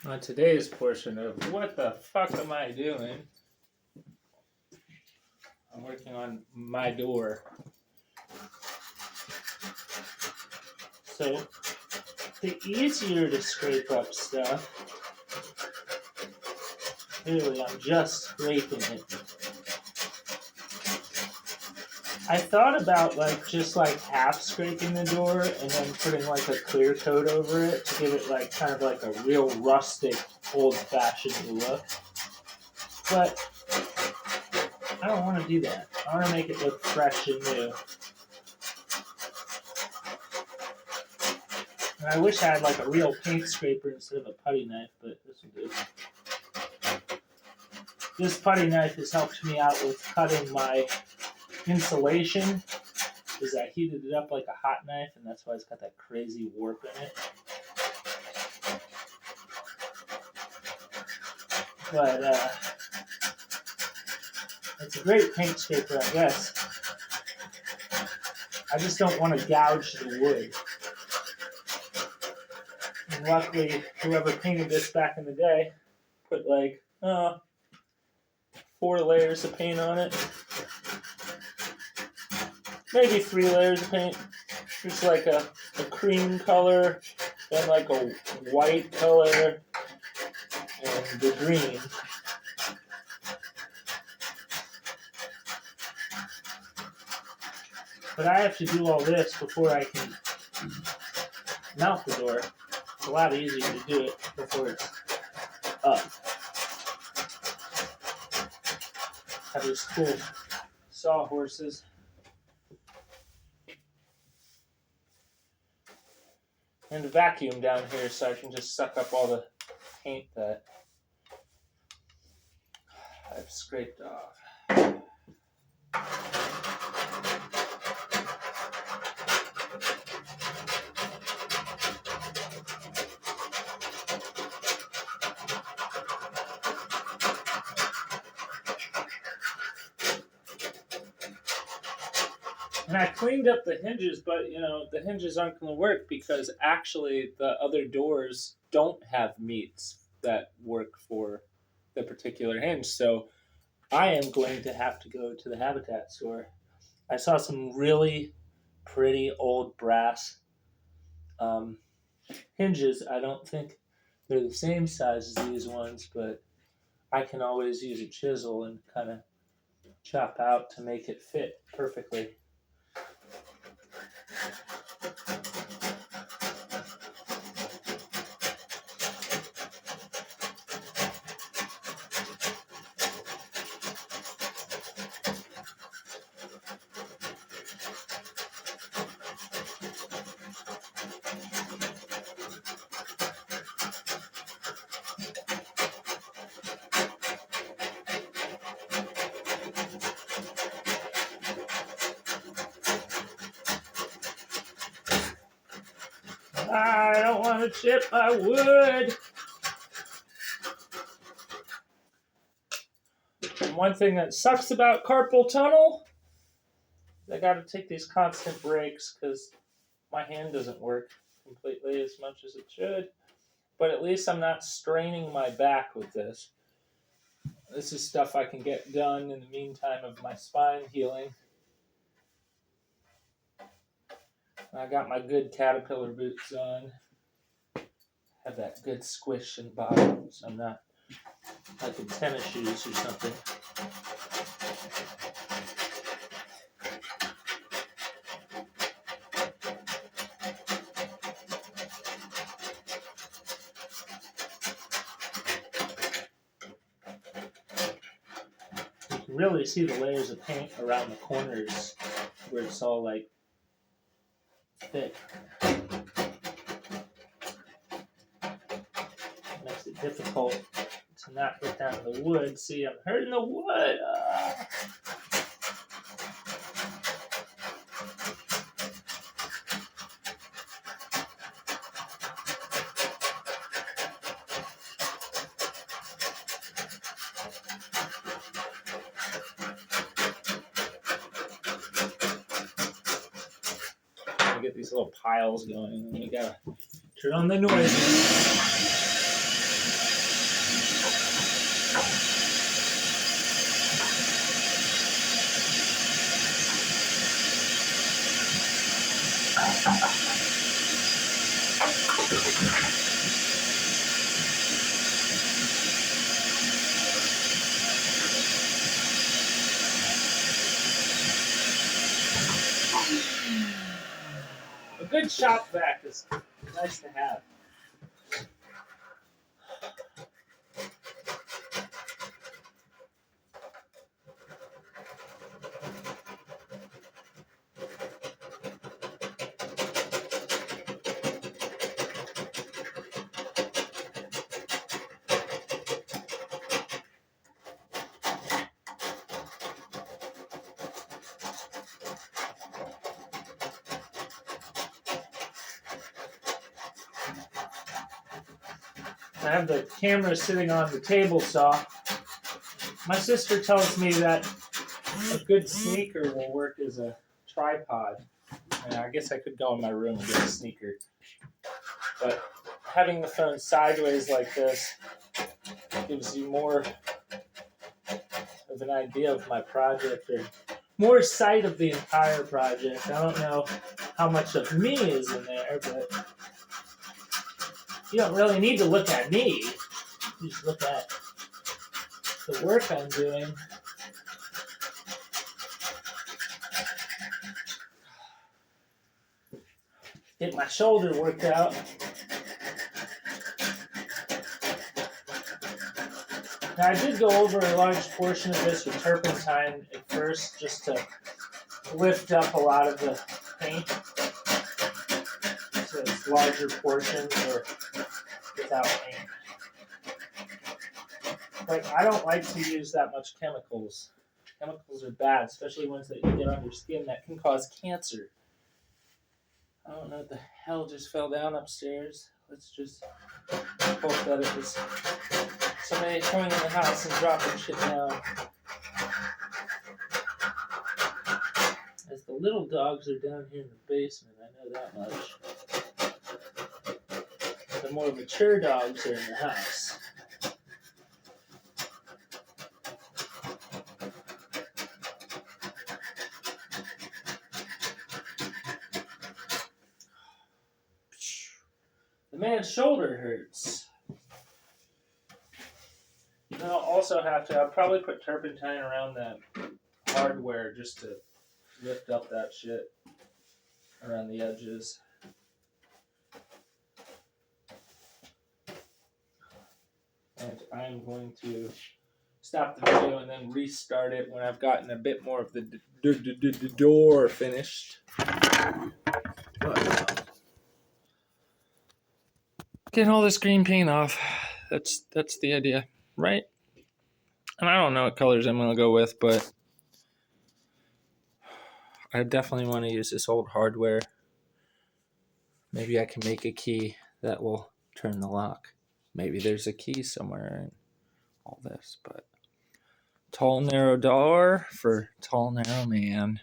On today's portion of What the Fuck Am I Doing? I'm working on my door. So, the easier to scrape up stuff, clearly I'm just scraping it. I thought about just half scraping the door and then putting a clear coat over it to give it kind of a real rustic, old-fashioned look. But I don't want to do that. I want to make it look fresh and new. And I wish I had a real paint scraper instead of a putty knife, but this will do. This putty knife has helped me out with cutting my insulation, because I heated it up like a hot knife, and that's why it's got that crazy warp in it. But it's a great paint scraper, I guess. I just don't want to gouge the wood. And luckily, whoever painted this back in the day put 4 layers of paint on it. Maybe 3 layers of paint. Just a cream color, then a white color, and the green. But I have to do all this before I can mount the door. It's a lot easier to do it before it's up. Have these cool sawhorses. And a vacuum down here so I can just suck up all the paint that I've scraped off. And I cleaned up the hinges, but the hinges aren't going to work because actually the other doors don't have meats that work for the particular hinge. So I am going to have to go to the Habitat store. I saw some really pretty old brass hinges. I don't think they're the same size as these ones, but I can always use a chisel and kind of chop out to make it fit perfectly. I don't want to chip my wood. And one thing that sucks about carpal tunnel, I got to take these constant breaks because my hand doesn't work completely as much as it should. But at least I'm not straining my back with this. This is stuff I can get done in the meantime of my spine healing. I got my good Caterpillar boots on. Have that good squish in the bottom, so I'm not like in tennis shoes or something. You can really see the layers of paint around the corners where it's all thick. Makes it difficult to not get down to the wood. See, I'm hurting the wood. Get these little piles going, and we gotta turn on the noise. good shop vac is nice to have. I have the camera sitting on the table saw. My sister tells me that a good sneaker will work as a tripod. And I guess I could go in my room and get a sneaker. But having the phone sideways like this gives you more of an idea of my project, or more sight of the entire project. I don't know how much of me is in there, but you don't really need to look at me. You just look at the work I'm doing. Get my shoulder worked out. Now I did go over a large portion of this with turpentine at first, just to lift up a lot of the paint, so it's larger portions or without paint. But I don't like to use that much chemicals. Chemicals are bad, especially ones that you get on your skin that can cause cancer. I don't know what the hell just fell down upstairs. Let's just hope that it was somebody coming in the house and dropping shit down. As the little dogs are down here in the basement, I know that much. The more mature dogs are in the house. The man's shoulder hurts. And I'll also I'll probably put turpentine around that hardware just to lift up that shit around the edges. And I'm going to stop the video and then restart it when I've gotten a bit more of the door finished. Getting all this green paint off. That's the idea, right? And I don't know what colors I'm going to go with, but I definitely want to use this old hardware. Maybe I can make a key that will turn the lock. Maybe there's a key somewhere in all this, but tall, narrow door for tall, narrow man.